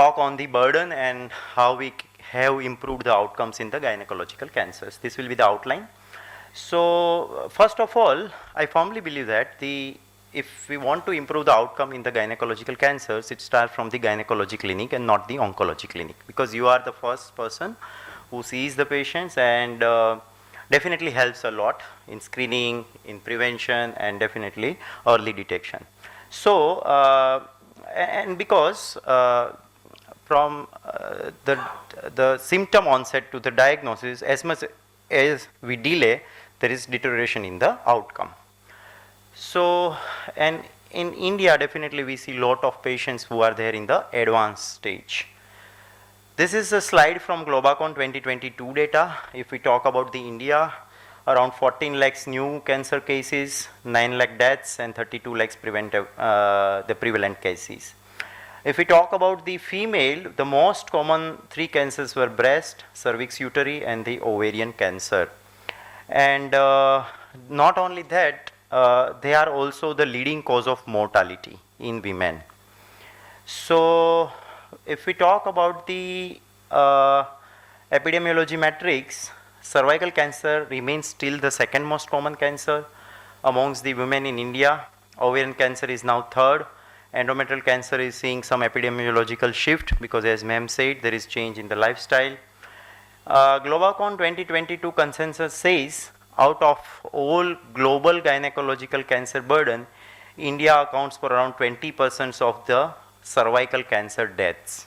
talk on the burden and how we have improved the outcomes in the gynecological cancers. This will be the outline. So first of all, I firmly believe that if we want to improve the outcome in the gynecological cancers, it starts from the gynecology clinic and not the oncology clinic, because you are the first person who sees the patients and definitely helps a lot in screening, in prevention, and definitely early detection. So and because from the symptom onset to the diagnosis, as much as we delay, there is deterioration in the outcome. So, and in India definitely we see lot of patients who are there in the advanced stage. This is a slide from Globacon 2022 data. If we talk about the India, around 14 lakhs new cancer cases, 9 lakh deaths and 32 lakhs the prevalent cases. If we talk about the female, the most common 3 cancers were breast, cervix uterine and the ovarian cancer. And not only that, they are also the leading cause of mortality in women. So if we talk about the epidemiology matrix, cervical cancer remains still the second most common cancer amongst the women in India. Ovarian cancer is now third. Endometrial cancer is seeing some epidemiological shift because, as ma'am said, there is change in the lifestyle. Globacon 2022 consensus says out of all global gynecological cancer burden, India accounts for around 20% of the cervical cancer deaths.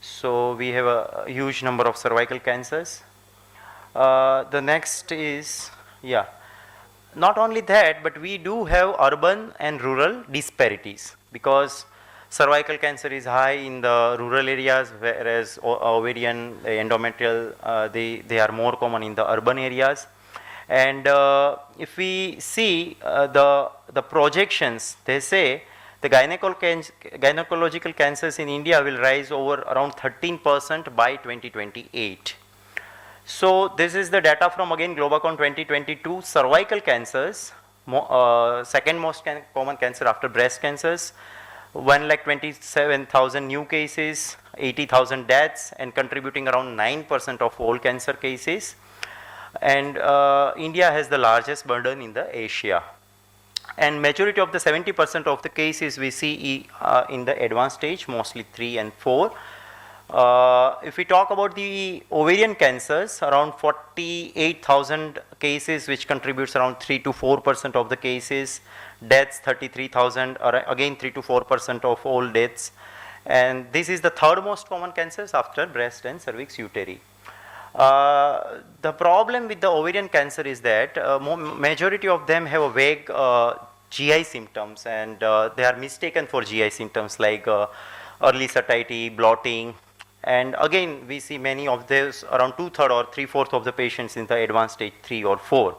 So we have a huge number of cervical cancers. The next is, yeah, not only that, but we do have urban and rural disparities, because cervical cancer is high in the rural areas, whereas ovarian, endometrial, they are more common in the urban areas. And if we see the projections, they say the gynecological cancers in India will rise over around 13% by 2028. So this is the data from again Globacon 2022. Cervical cancers, second most common cancer after breast cancers, 1,27,000 new cases, 80,000 deaths, and contributing around 9% of all cancer cases. And India has the largest burden in the Asia, and majority of the 70% of the cases we see in the advanced stage, mostly 3 and 4. If we talk about the ovarian cancers, around 48,000 cases, which contributes around 3 to 4% of the cases. Deaths 33,000, or again 3 to 4% of all deaths. And this is the third most common cancers after breast and cervix uterine. The problem with the ovarian cancer is that majority of them have a vague GI symptoms, and they are mistaken for GI symptoms like early satiety, bloating, and again we see many of those, around 2/3 or 3/4 of the patients in the advanced stage 3 or 4.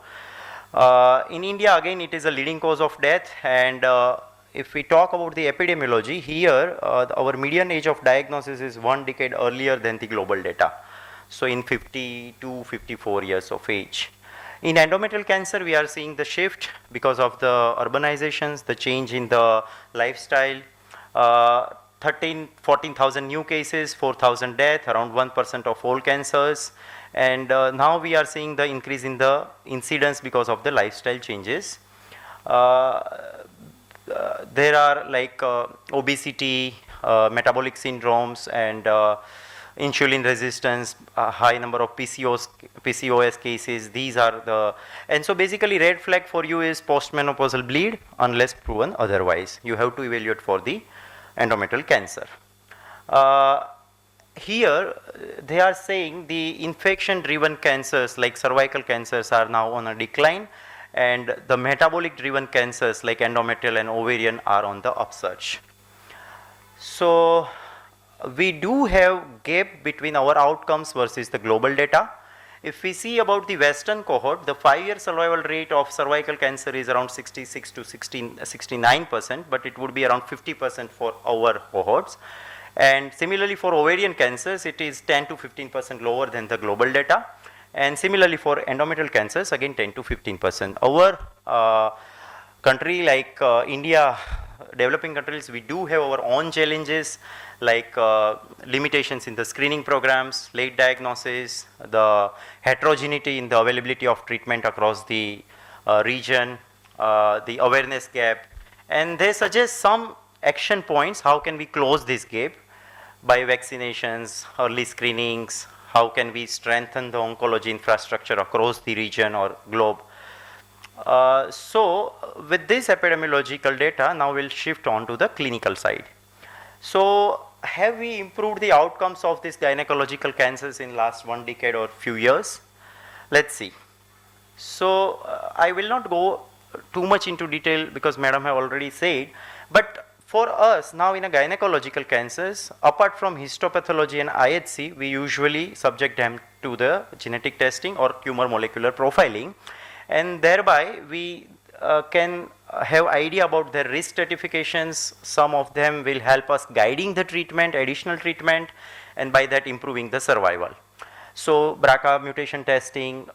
In India again it is a leading cause of death, and if we talk about the epidemiology here, our median age of diagnosis is 1 decade earlier than the global data. So in 50 to 54 years of age. In endometrial cancer, we are seeing the shift because of the urbanizations, the change in the lifestyle. 14,000 new cases, 4,000 death, around 1% of all cancers. And now we are seeing the increase in the incidence because of the lifestyle changes. There are like obesity, metabolic syndromes, and insulin resistance, a high number of PCOS cases. These are the, and so basically red flag for you is postmenopausal bleed unless proven otherwise. You have to evaluate for the endometrial cancer. Here they are saying the infection driven cancers like cervical cancers are now on a decline, and the metabolic driven cancers like endometrial and ovarian are on the upsurge. So we do have gap between our outcomes versus the global data. If we see about the western cohort, the 5-year survival rate of cervical cancer is around 66 to 69%, but it would be around 50% for our cohorts. And similarly for ovarian cancers, it is 10 to 15% lower than the global data. And similarly for endometrial cancers, again 10 to 15%. Our country like India, developing countries, we do have our own challenges like limitations in the screening programs, late diagnosis, the heterogeneity in the availability of treatment across the region, the awareness gap. And they suggest some action points, how can we close this gap by vaccinations, early screenings, how can we strengthen the oncology infrastructure across the region or globe. So with this epidemiological data, now we'll shift on to the clinical side. So have we improved the outcomes of these gynecological cancers in last 1 decade or few years? Let's see. So I will not go too much into detail because madam have already said, but for us now in a gynecological cancers, apart from histopathology and IHC, we usually subject them to the genetic testing or tumor molecular profiling, and thereby we can have idea about their risk stratifications. Some of them will help us guiding the treatment, additional treatment, and by that improving the survival. So BRCA mutation testing,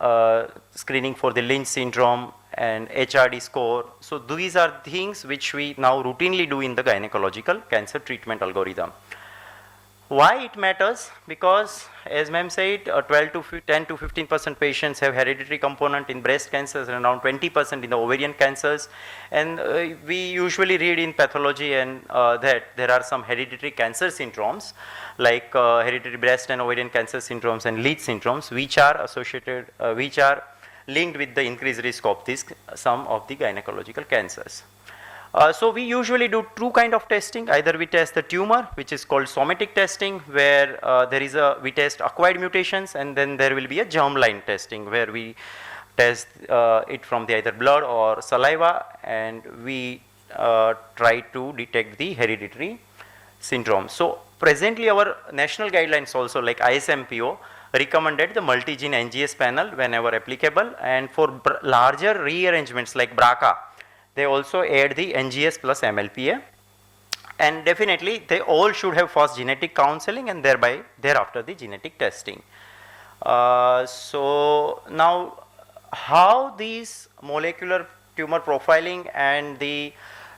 screening for the Lynch syndrome and HRD score. So these are things which we now routinely do in the gynecological cancer treatment algorithm. Why it matters? Because as ma'am said, 10 to 15% patients have hereditary component in breast cancers and around 20% in the ovarian cancers. And we usually read in pathology and that there are some hereditary cancer syndromes like hereditary breast and ovarian cancer syndromes and Lynch syndromes, which are associated, which are linked with the increased risk of this, some of the gynecological cancers. So we usually do two kind of testing. Either we test the tumor, which is called somatic testing, where we test acquired mutations, and then there will be a germline testing where we test it from the either blood or saliva, and we try to detect the hereditary syndrome. So presently our national guidelines also like ISMPO recommended the multi-gene NGS panel whenever applicable, and for larger rearrangements like BRCA, they also add the NGS plus MLPA, and definitely they all should have first genetic counseling and thereby thereafter the genetic testing. So now how these molecular tumor profiling and the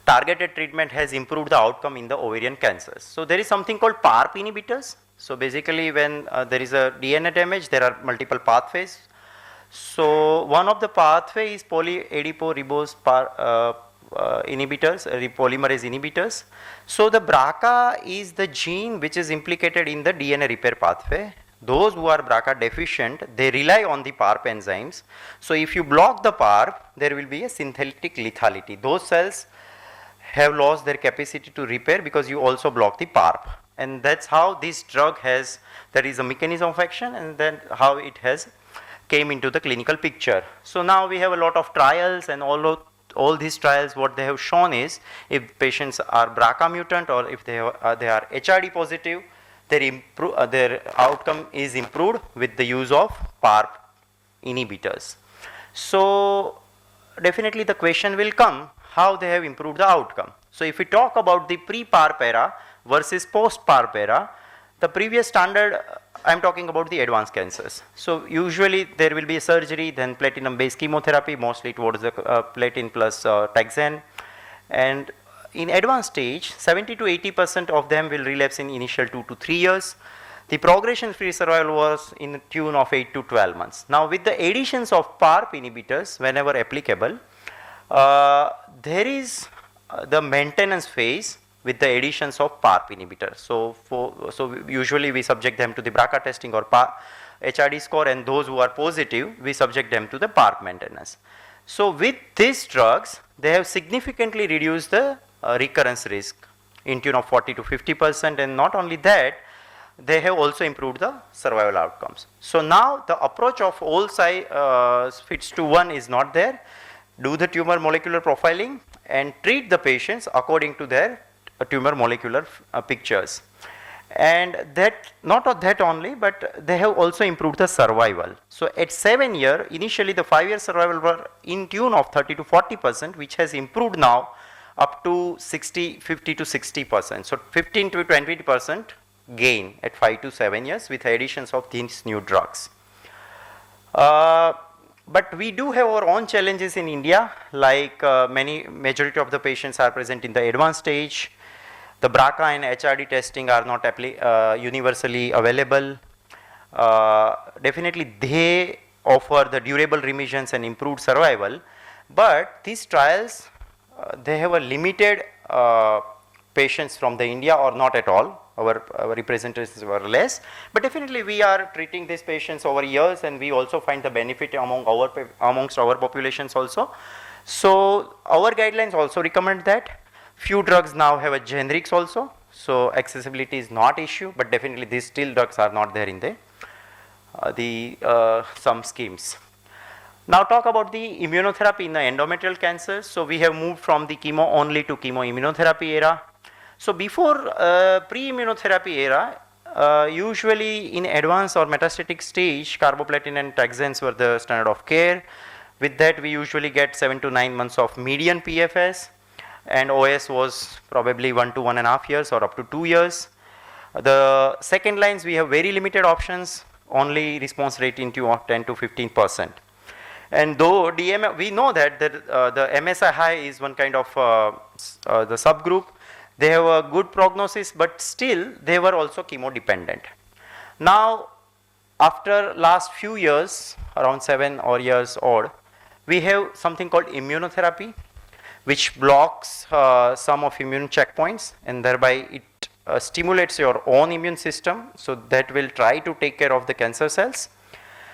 targeted treatment has improved the outcome in the ovarian cancers. So there is something called PARP inhibitors. So basically when there is a DNA damage, there are multiple pathways. So one of the pathway is polyadiporibose inhibitors, polymerase inhibitors. So the BRCA is the gene which is implicated in the DNA repair pathway. Those who are BRCA deficient, they rely on the PARP enzymes. So if you block the PARP, there will be a synthetic lethality. Those cells have lost their capacity to repair because you also block the PARP. And that's how this drug has, there is a mechanism of action, and then how it has came into the clinical picture. So now we have a lot of trials, and all these trials, what they have shown is if patients are BRCA mutant or if they are HRD positive, their outcome is improved with the use of PARP inhibitors. So definitely the question will come, how they have improved the outcome. So if we talk about the pre-PARP era versus post-PARP era, the previous standard, I am talking about the advanced cancers. So usually there will be a surgery, then platinum-based chemotherapy, mostly towards the platin plus taxane. And in advanced stage, 70 to 80% of them will relapse in initial 2 to 3 years. The progression-free survival was in the tune of 8 to 12 months. Now with the additions of PARP inhibitors, whenever applicable, there is the maintenance phase with the additions of PARP inhibitor. So usually we subject them to the BRCA testing or HRD score, and those who are positive, we subject them to the PARP maintenance. So with these drugs, they have significantly reduced the recurrence risk in tune of 40 to 50%, and not only that, they have also improved the survival outcomes. So now the approach of all fits to one is not there. Do the tumor molecular profiling and treat the patients according to their tumor molecular pictures. And that, not that only, but they have also improved the survival. So at 7 years, initially the 5-year survival were in tune of 30 to 40%, which has improved now up to 50 to 60%. So 15 to 20% gain at 5 to 7 years with additions of these new drugs. But we do have our own challenges in India, like majority of the patients are present in the advanced stage. The BRCA and HRD testing are not universally available. Definitely they offer the durable remissions and improved survival, but these trials, they have a limited patients from the India or not at all. Our representatives were less, but definitely we are treating these patients over years, and we also find the benefit amongst our populations also. So our guidelines also recommend that. Few drugs now have a generics also, so accessibility is not issue, but definitely these still drugs are not there in some schemes. Now talk about the immunotherapy in the endometrial cancer. So we have moved from the chemo only to chemoimmunotherapy era. So before pre-immunotherapy era, usually in advanced or metastatic stage, carboplatin and taxanes were the standard of care. With that, we usually get 7 to 9 months of median PFS, and OS was probably 1 to 1.5 years or up to 2 years. The second lines, we have very limited options, only response rate into 10 to 15%. And though we know that the MSI high is one kind of the subgroup, they have a good prognosis, but still they were also chemo dependent. Now, after last few years, around 7 or years old, we have something called immunotherapy, which blocks some of immune checkpoints, and thereby it stimulates your own immune system, so that will try to take care of the cancer cells.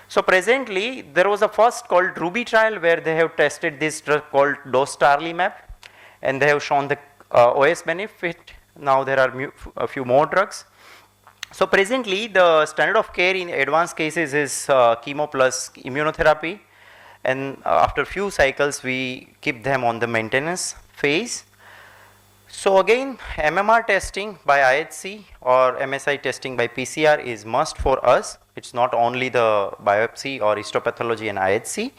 So presently, there was a first called Ruby trial where they have tested this drug called dostarlimab, and they have shown the OS benefit. Now there are a few more drugs. So presently, the standard of care in advanced cases is chemo plus immunotherapy, and after few cycles, we keep them on the maintenance phase. So again, MMR testing by IHC or MSI testing by PCR is must for us. It's not only the biopsy or histopathology and IHC.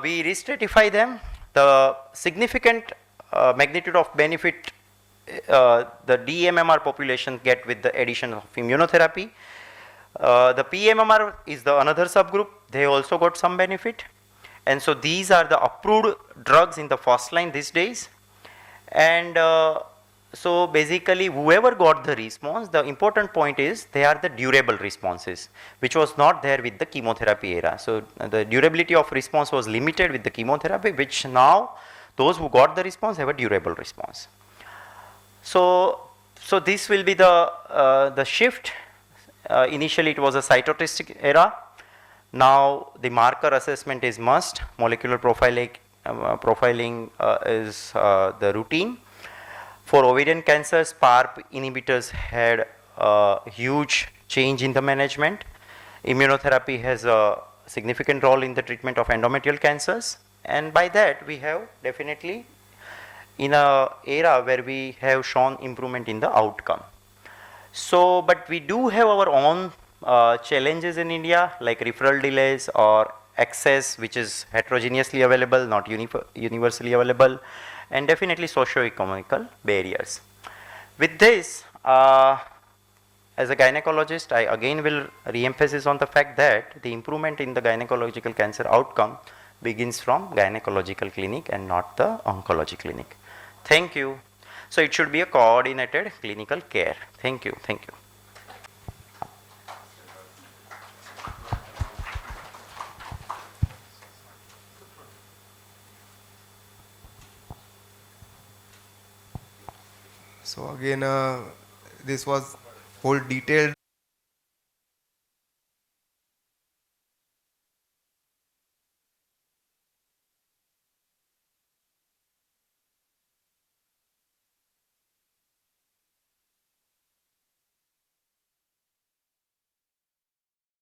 We restratify them. The significant magnitude of benefit the dMMR population get with the addition of immunotherapy. The pMMR is the another subgroup. They also got some benefit. And so these are the approved drugs in the first line these days. And so basically whoever got the response, the important point is they are the durable responses, which was not there with the chemotherapy era. So the durability of response was limited with the chemotherapy, which now those who got the response have a durable response. So this will be the shift. Initially it was a cytotoxic era. Now the marker assessment is must. Molecular profiling is the routine. For ovarian cancers, PARP inhibitors had a huge change in the management. Immunotherapy has a significant role in the treatment of endometrial cancers, and by that we have definitely in a era where we have shown improvement in the outcome. So, but we do have our own challenges in India, like referral delays or access which is heterogeneously available, not universally available, and definitely socio-economical barriers. With this, as a gynecologist, I again will re-emphasize on the fact that the improvement in the gynecological cancer outcome begins from gynecological clinic and not the oncology clinic. Thank you. So it should be a coordinated clinical care. Thank you. Thank you. So again, this was whole detailed